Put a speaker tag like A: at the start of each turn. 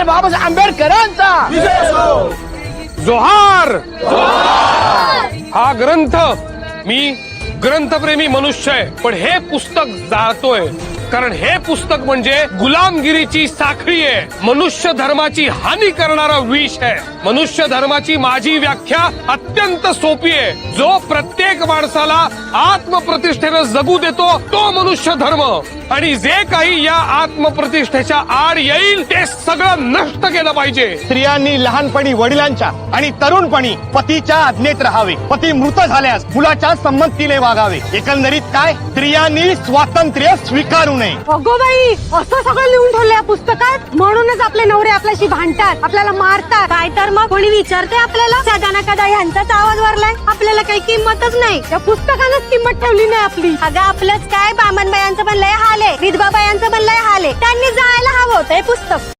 A: बाबासाहेब आंबेडकरांचा
B: जोहार। हा ग्रंथ, मी ग्रंथप्रेमी मनुष्य आहे, पण हे पुस्तक जाळतोय कारण हे पुस्तक म्हणजे गुलामगिरीची साखळी आहे, मनुष्य धर्माची हानी करणारा विष आहे। मनुष्य धर्माची माझी व्याख्या अत्यंत सोपी आहे, जो प्रत्येक माणसाला आत्मप्रतिष्ठेनं जगू देतो तो मनुष्य धर्म, आणि जे काही या आत्मप्रतिष्ठेच्या आड येईल ते सगळं नष्ट केलं पाहिजे।
A: स्त्रियांनी लहानपणी वडिलांच्या आणि तरुणपणी पतीच्या आज्ञेत राहावे, पती मृत झाल्यास मुलाच्या संमतीने वागावे। एकंदरीत काय, स्त्रियांनी स्वातंत्र्य स्वीकारू नये।
C: अगो बाई, असं सगळं लिहून ठेवलंय पुस्तकात, म्हणूनच आपले नवरे आपल्याशी भांडतात, आपल्याला मारतात। काय तर मग कोणी विचारते आपल्याला, सदा कदा ह्यांचाच आवाज वरलाय, आपल्याला काही किंमतच नाही, त्या पुस्तकानंच किंमत ठेवली नाही आपली। अगं आपलंच काय, बामनबायांचं पण लय हाल आहे, विधवा बायांचं पण लय हाल आहे, त्यांनी जायला हवं होतं हे पुस्तक।